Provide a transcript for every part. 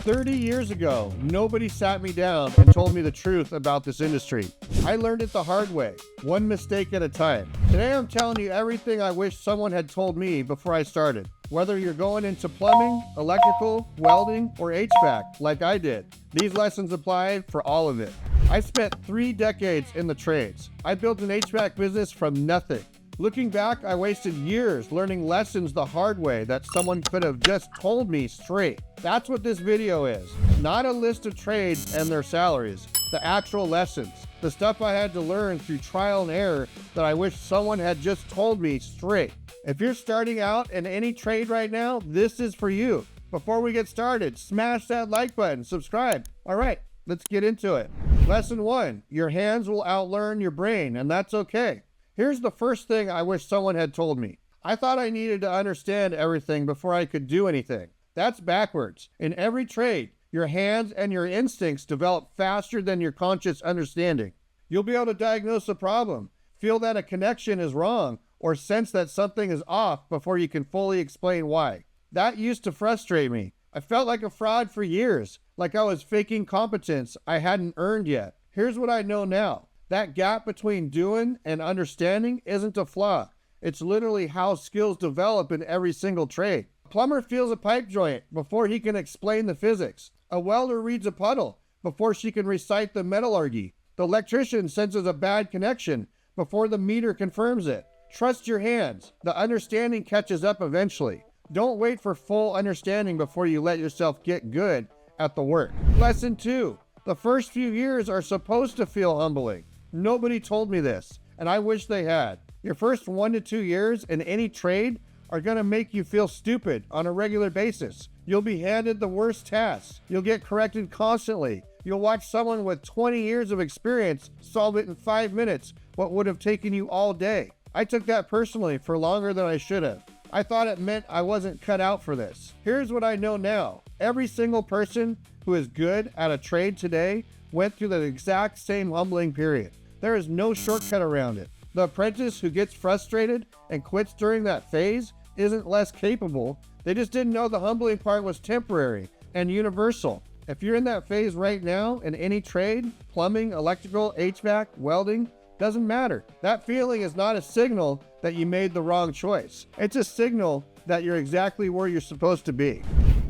30 years ago, nobody sat me down and told me the truth about this industry. I learned it the hard way, one mistake at a time. Today I'm telling you everything I wish someone had told me before I started. Whether you're going into plumbing, electrical, welding, or HVAC like I did, these lessons apply for all of it. I spent 3 decades in the trades. I built an HVAC business from nothing. Looking back, I wasted years learning lessons the hard way that someone could have just told me straight. That's what this video is. Not a list of trades and their salaries. The actual lessons. The stuff I had to learn through trial and error that I wish someone had just told me straight. If you're starting out in any trade right now, this is for you. Before we get started, smash that like button, subscribe. All right, let's get into it. Lesson 1, your hands will outlearn your brain, and that's okay. Here's the first thing I wish someone had told me. I thought I needed to understand everything before I could do anything. That's backwards. In every trade, your hands and your instincts develop faster than your conscious understanding. You'll be able to diagnose a problem, feel that a connection is wrong, or sense that something is off before you can fully explain why. That used to frustrate me. I felt like a fraud for years, like I was faking competence I hadn't earned yet. Here's what I know now. That gap between doing and understanding isn't a flaw. It's literally how skills develop in every single trade. A plumber feels a pipe joint before he can explain the physics. A welder reads a puddle before she can recite the metallurgy. The electrician senses a bad connection before the meter confirms it. Trust your hands. The understanding catches up eventually. Don't wait for full understanding before you let yourself get good at the work. Lesson 2. The first few years are supposed to feel humbling. Nobody told me this, and I wish they had. Your first 1 to 2 years in any trade are going to make you feel stupid on a regular basis. You'll be handed the worst tasks. You'll get corrected constantly. You'll watch someone with 20 years of experience solve it in 5 minutes, what would have taken you all day. I took that personally for longer than I should have. I thought it meant I wasn't cut out for this. Here's what I know now. Every single person who is good at a trade today went through the exact same humbling period. There is no shortcut around it. The apprentice who gets frustrated and quits during that phase isn't less capable. They just didn't know the humbling part was temporary and universal. If you're in that phase right now in any trade, plumbing, electrical, HVAC, welding, doesn't matter. That feeling is not a signal that you made the wrong choice. It's a signal that you're exactly where you're supposed to be.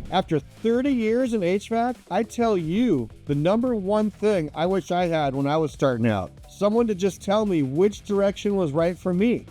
After 30 years in HVAC, I tell you the number one thing I wish I had when I was starting out. Someone to just tell me which direction was right for me.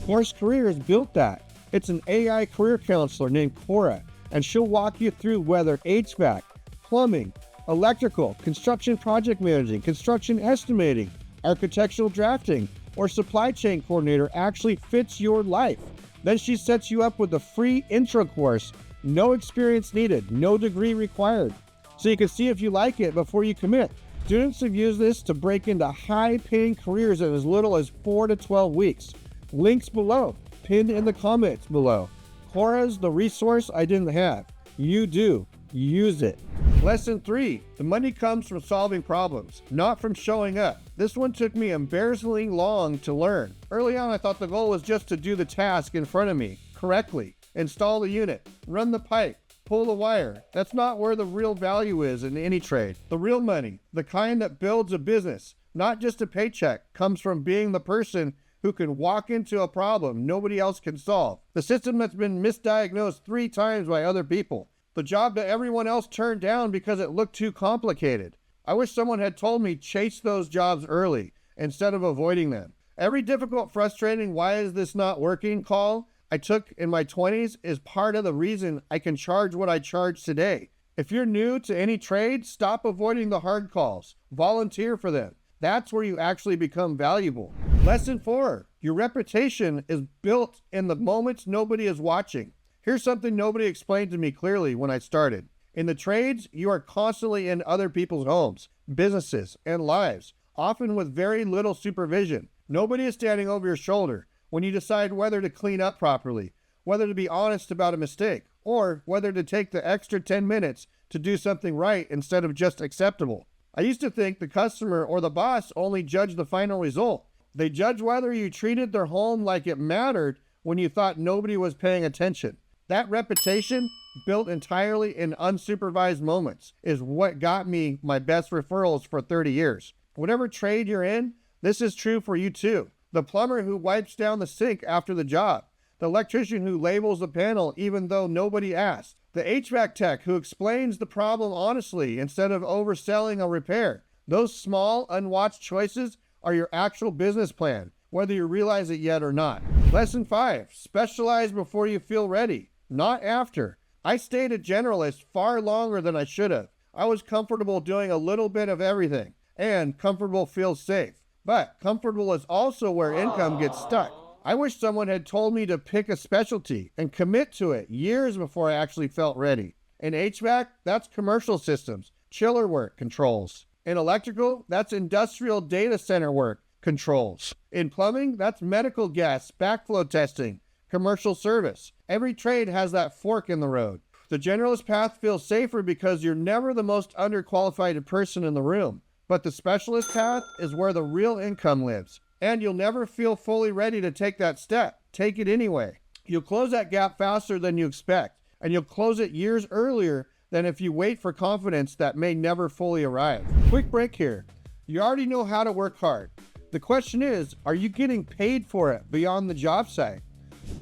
Course Careers built that. It's an AI career counselor named Coura, and she'll walk you through whether HVAC, plumbing, electrical, construction project managing, construction estimating, architectural drafting, or supply chain coordinator actually fits your life. Then she sets you up with a free intro course. No experience needed, no degree required. So you can see if you like it before you commit. Students have used this to break into high-paying careers in as little as 4 to 12 weeks. Links below, pinned in the comments below. Coura's the resource I didn't have. You do. Use it. Lesson 3. The money comes from solving problems, not from showing up. This one took me embarrassingly long to learn. Early on, I thought the goal was just to do the task in front of me correctly. Install the unit, run the pipe, pull the wire. That's not where the real value is in any trade. The real money, the kind that builds a business, not just a paycheck, comes from being the person who can walk into a problem nobody else can solve. The system that's been misdiagnosed 3 times by other people. The job that everyone else turned down because it looked too complicated. I wish someone had told me chase those jobs early instead of avoiding them. Every difficult, frustrating, why is this not working call I took in my 20s is part of the reason I can charge what I charge today. If you're new to any trade, stop avoiding the hard calls. Volunteer for them. That's where you actually become valuable. Lesson 4. Your reputation is built in the moments nobody is watching. Here's something nobody explained to me clearly when I started. In the trades, you are constantly in other people's homes, businesses, and lives, often with very little supervision. Nobody is standing over your shoulder when you decide whether to clean up properly, whether to be honest about a mistake, or whether to take the extra 10 minutes to do something right instead of just acceptable. I used to think the customer or the boss only judged the final result. They judge whether you treated their home like it mattered when you thought nobody was paying attention. That reputation built entirely in unsupervised moments, is what got me my best referrals for 30 years. Whatever trade you're in, this is true for you too. The plumber who wipes down the sink after the job. The electrician who labels the panel even though nobody asked. The HVAC tech who explains the problem honestly instead of overselling a repair. Those small, unwatched choices are your actual business plan, whether you realize it yet or not. Lesson 5, specialize before you feel ready, not after. I stayed a generalist far longer than I should have. I was comfortable doing a little bit of everything, and comfortable feels safe. But comfortable is also where income gets stuck. I wish someone had told me to pick a specialty and commit to it years before I actually felt ready. In HVAC, that's commercial systems, chiller work, controls. In electrical, that's industrial data center work, controls. In plumbing, that's medical gas, backflow testing, commercial service. Every trade has that fork in the road. The generalist path feels safer because you're never the most underqualified person in the room. But the specialist path is where the real income lives. And you'll never feel fully ready to take that step. Take it anyway. You'll close that gap faster than you expect. And you'll close it years earlier than if you wait for confidence that may never fully arrive. Quick break here. You already know how to work hard. The question is, are you getting paid for it beyond the job site?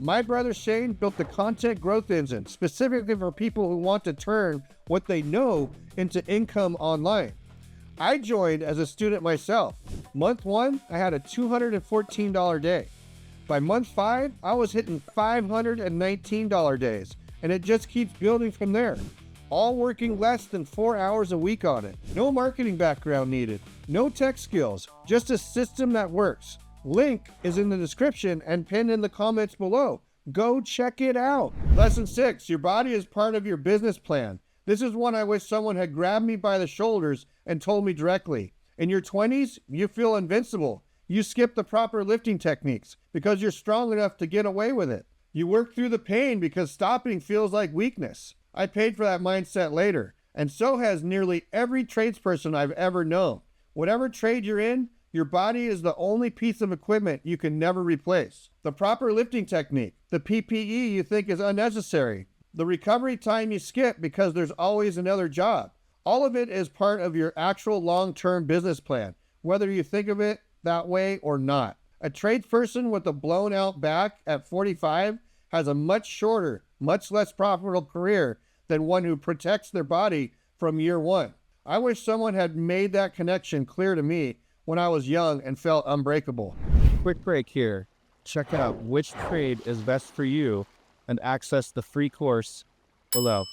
My brother Shane built the content growth engine specifically for people who want to turn what they know into income online. I joined as a student myself. Month 1, I had a $214 day. By month 5, I was hitting $519 days, and it just keeps building from there. All working less than 4 hours a week on it. No marketing background needed. No tech skills, just a system that works. Link is in the description and pinned in the comments below. Go check it out. Lesson 6, your body is part of your business plan. This is one I wish someone had grabbed me by the shoulders and told me directly. In your 20s, you feel invincible. You skip the proper lifting techniques because you're strong enough to get away with it. You work through the pain because stopping feels like weakness. I paid for that mindset later, and so has nearly every tradesperson I've ever known. Whatever trade you're in, your body is the only piece of equipment you can never replace. The proper lifting technique, the PPE you think is unnecessary, the recovery time you skip because there's always another job. All of it is part of your actual long-term business plan, whether you think of it that way or not. A tradesperson with a blown-out back at 45 has a much shorter, much less profitable career than one who protects their body from year 1. I wish someone had made that connection clear to me when I was young and felt unbreakable. Quick break here. Check out which trade is best for you and access the free course below.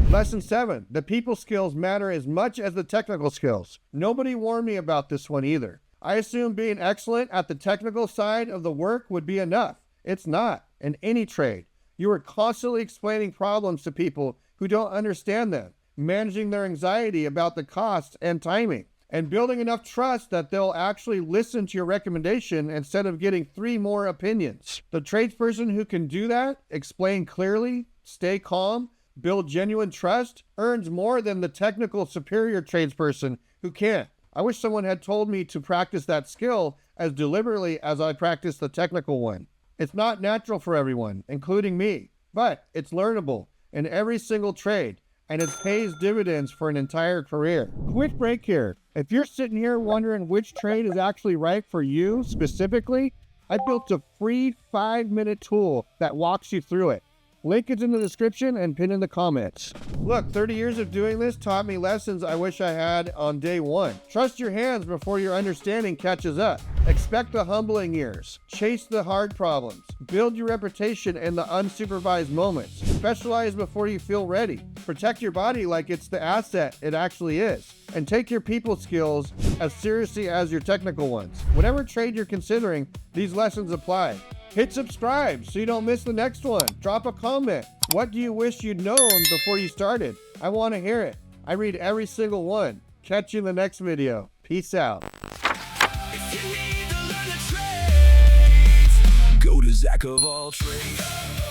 Lesson 7, the people skills matter as much as the technical skills. Nobody warned me about this one either. I assumed being excellent at the technical side of the work would be enough. It's not in any trade. You are constantly explaining problems to people who don't understand them, managing their anxiety about the costs and timing, and building enough trust that they'll actually listen to your recommendation instead of getting 3 more opinions. The tradesperson who can do that, explain clearly, stay calm, build genuine trust, earns more than the technical superior tradesperson who can't. I wish someone had told me to practice that skill as deliberately as I practice the technical one. It's not natural for everyone, including me, but it's learnable in every single trade, and it pays dividends for an entire career. Quick break here. If you're sitting here wondering which trade is actually right for you specifically, I built a free 5-minute tool that walks you through it. Link is in the description and pinned in the comments. Look, 30 years of doing this taught me lessons I wish I had on day 1. Trust your hands before your understanding catches up. Expect the humbling years. Chase the hard problems. Build your reputation in the unsupervised moments. Specialize before you feel ready. Protect your body like it's the asset it actually is. And take your people skills as seriously as your technical ones. Whatever trade you're considering, these lessons apply. Hit subscribe so you don't miss the next one. Drop a comment. What do you wish you'd known before you started? I want to hear it. I read every single one. Catch you in the next video. Peace out. If you need to learn a trade, go to Jack of all trades.